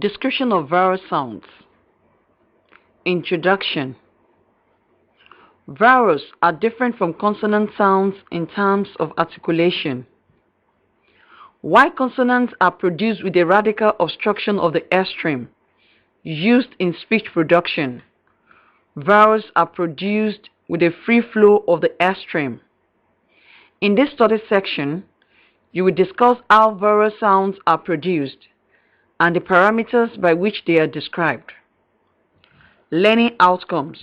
Description of vowel sounds. Introduction. Vowels are different from consonant sounds in terms of articulation. While consonants are produced with a radical obstruction of the air stream used in speech production, vowels are produced with a free flow of the air stream. In this study section, you will discuss how vowel sounds are produced and the parameters by which they are described. Learning outcomes.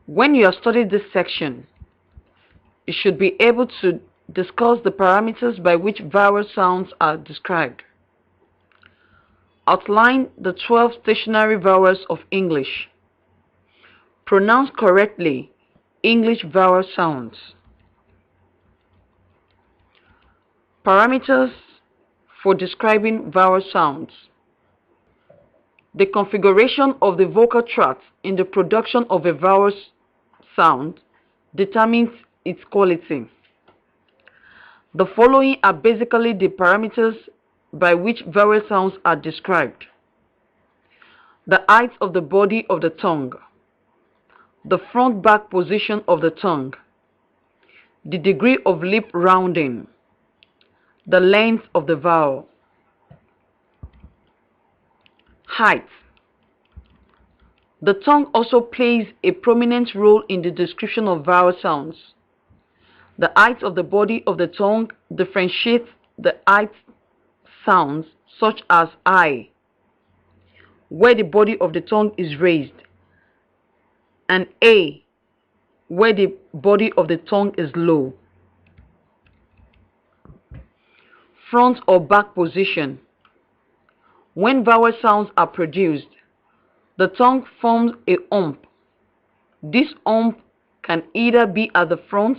When you have studied this section, you should be able to discuss the parameters by which vowel sounds are described. Outline the 12 stationary vowels of English. Pronounce correctly English vowel sounds. Parameters for describing vowel sounds. The configuration of the vocal tract in the production of a vowel sound determines its quality. The following are basically the parameters by which vowel sounds are described: the height of the body of the tongue, the front-back position of the tongue, the degree of lip rounding, the length of the vowel. Height. The tongue also plays a prominent role in the description of vowel sounds. The height of the body of the tongue differentiates the height sounds such as I, where the body of the tongue is raised, and A, where the body of the tongue is low. Front or back position. When vowel sounds are produced, the tongue forms a hump. This hump can either be at the front,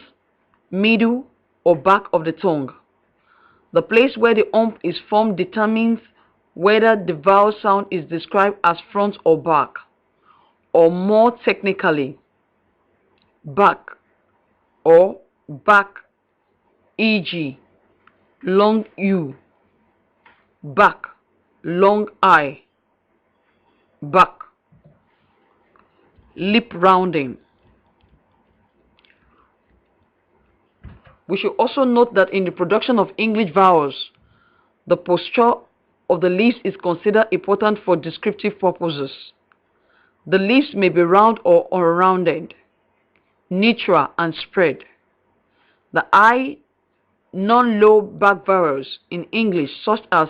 middle, or back of the tongue. The place where the hump is formed determines whether the vowel sound is described as front or back, or more technically, back or back, e.g., long U, back, long I, back. Lip rounding. We should also note that in the production of English vowels, the posture of the lips is considered important for descriptive purposes. The lips may be round or unrounded, neutral and spread. The I non-low back vowels in English, such as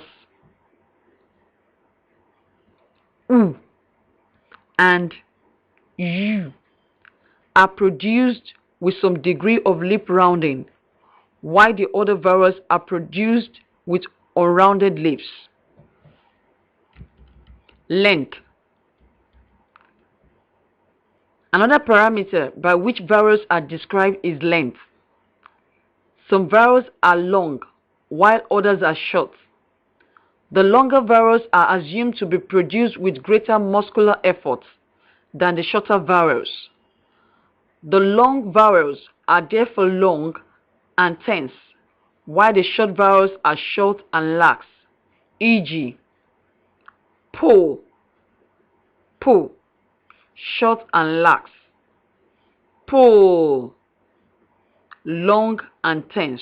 U and U, are produced with some degree of lip rounding, while the other vowels are produced with unrounded lips. Length. Another parameter by which vowels are described is length. Some vowels are long, while others are short. The longer vowels are assumed to be produced with greater muscular effort than the shorter vowels. The long vowels are therefore long and tense, while the short vowels are short and lax, e.g., pull, pull, short and lax, pull, long and tense.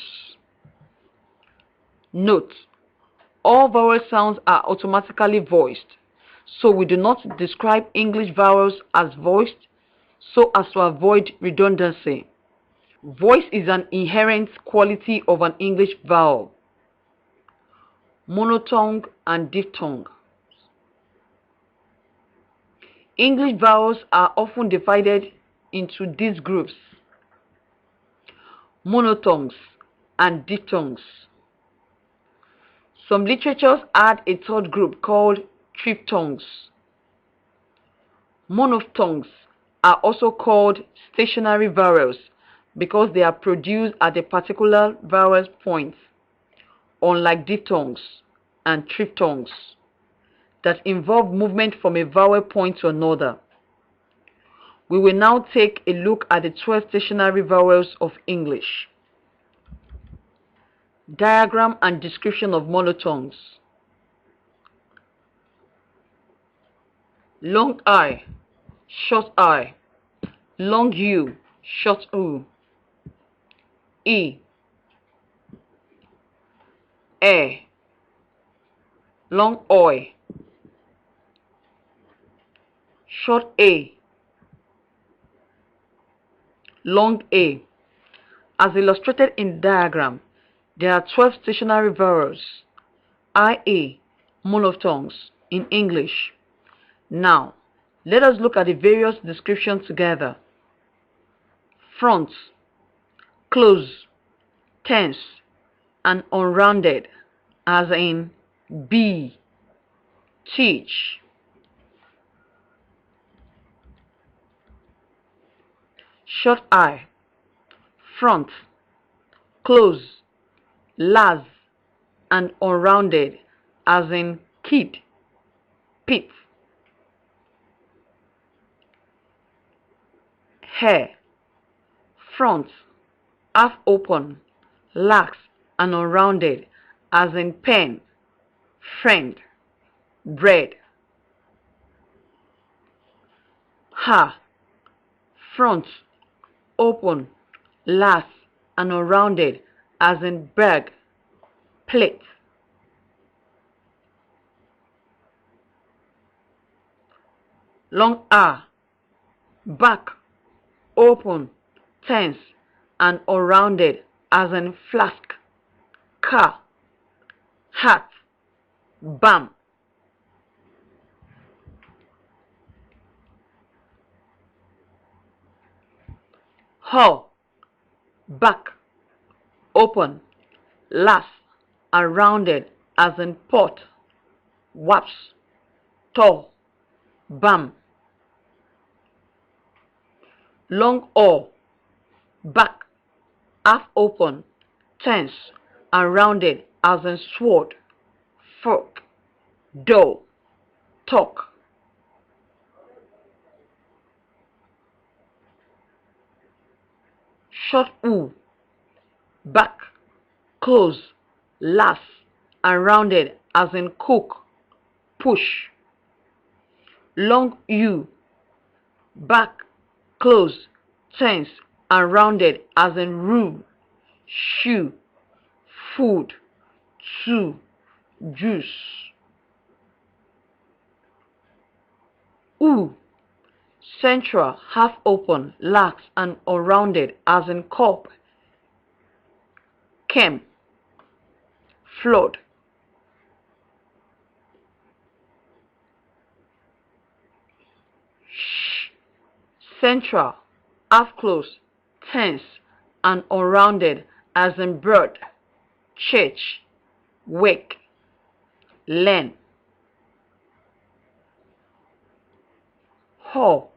Note: all vowel sounds are automatically voiced, so we do not describe English vowels as voiced so as to avoid redundancy. Voice is an inherent quality of an English vowel. Monotongue and diphthong. English vowels are often divided into these groups: monotongues and diphthongs. Some literatures add a third group called triphthongs. Monophthongs are also called stationary vowels because they are produced at a particular vowel point, unlike diphthongs and triphthongs that involve movement from a vowel point to another. We will now take a look at the 12 stationary vowels of English. Diagram and description of monotongues. long I, short I, long U, short U, E, A, long Oi, short A, long A. As illustrated in diagram, there are 12 stationary vowels, IA, monophthongs in English. Now, let us look at the various descriptions together. Front, close, tense, and unrounded, as in be, teach. Short I, front, close, las, and unrounded, as in kid, pit. Hair, front, half open, lax, and unrounded, as in pen, friend, bread. Ha, front, open, lax, and unrounded, as in bag, plate. Long R, back, open, tense, and unrounded, as in flask, car, hat, bam. Haw, back, open, lax, and rounded, as in pot, waps, tall, bam. Long O, back, half open, tense, and rounded, as in sword, fork, door, talk. Short U, back, close, lax, and rounded, as in cook, push. Long U, back, close, tense, and rounded, as in rule, shoe, food, two, juice. U, central, half open, lax, and unrounded, as in cup, came, flood. Sh, central, half closed, tense, and unrounded, as in bird, church, wake, learn. Haw,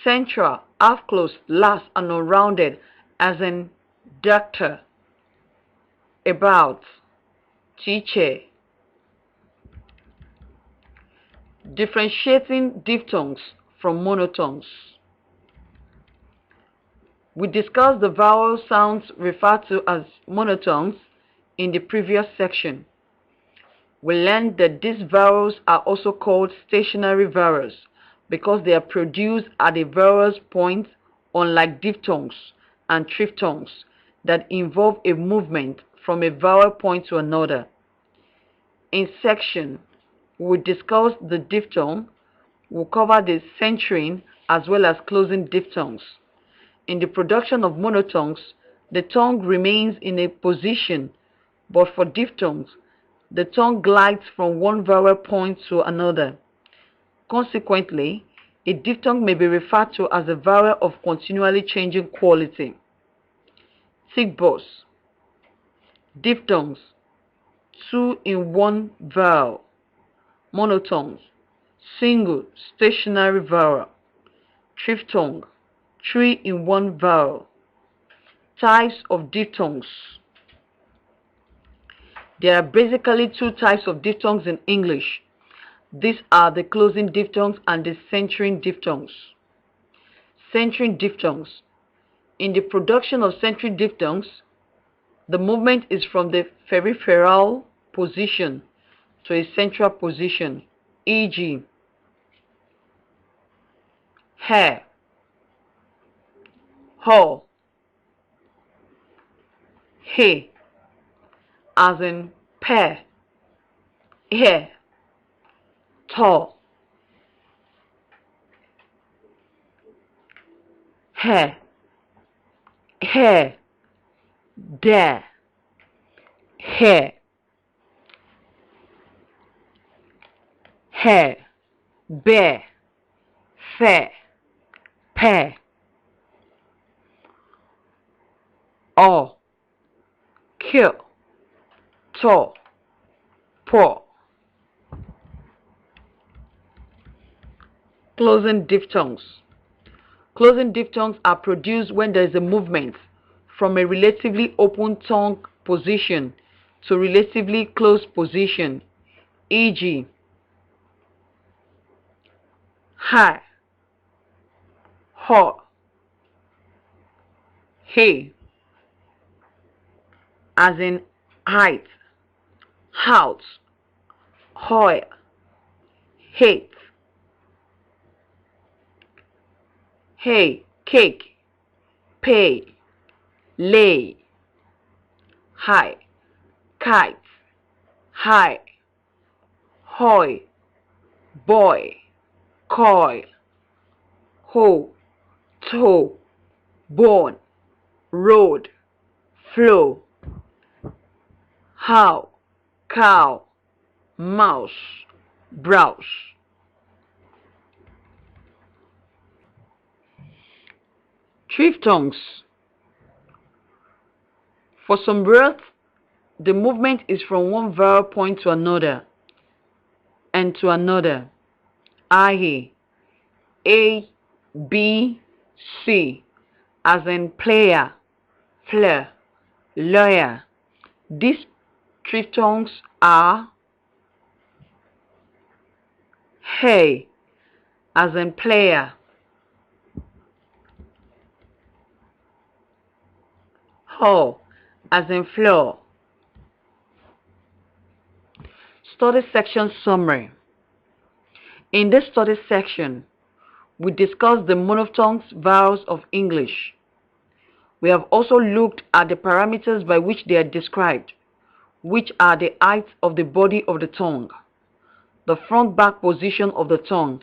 central, half closed, lax, and unrounded, as in doctor, about, teacher. Differentiating diphthongs from monophthongs. We discussed the vowel sounds referred to as monophthongs in the previous section. We learned that these vowels are also called stationary vowels because they are produced at a vowel's point, unlike diphthongs and triphthongs that involve a movement from a vowel point to another. In section, we discuss the diphthong. We'll cover the centering as well as closing diphthongs. In the production of monophthongs, the tongue remains in a position, but for diphthongs, the tongue glides from one vowel point to another. Consequently, a diphthong may be referred to as a vowel of continually changing quality. Thick boss. Diphthongs, 2 in 1 vowel. Monophthongs, single stationary vowel. Triphthong, 3 in 1 vowel. Types of diphthongs. There are basically 2 types of diphthongs in English. These are the closing diphthongs and the centering diphthongs. Centering diphthongs. In the production of centering diphthongs, the movement is from the peripheral position to a central position, e.g., hair, haw, hay, as in pear, hair, tall, hair, hair, dare, hair, hair, bear, fair, pear, or, kill, tall, poor. Closing diphthongs. Closing diphthongs are produced when there is a movement from a relatively open tongue position to relatively closed position, e.g., high, haw, hey, as in height, house, hoy, hate, hey, cake, pay, lay, high, kite, high, hoy, boy, coy, ho, toe, bone, road, flow, how, cow, mouse, browse. Triphthongs. For some words, the movement is from one vowel point to another and to another, i.e., A, B, C, as in player, flare, lawyer. These triphthongs are hey, as in player, ho, as in floor. Study section summary. In this study section, we discussed the monophthongs vowels of English. We have also looked at the parameters by which they are described, which are the height of the body of the tongue, the front-back position of the tongue,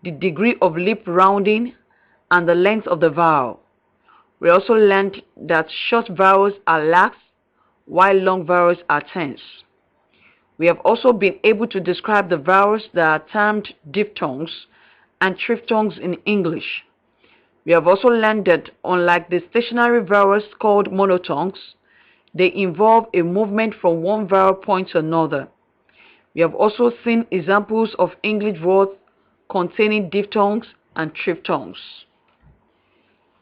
the degree of lip rounding, and the length of the vowel. We also learned that short vowels are lax, while long vowels are tense. We have also been able to describe the vowels that are termed diphthongs and triphthongs in English. We have also learned that unlike the stationary vowels called monophthongs, they involve a movement from one vowel point to another. We have also seen examples of English words containing diphthongs and triphthongs.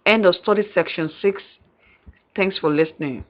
End of study section 6. Thanks for listening.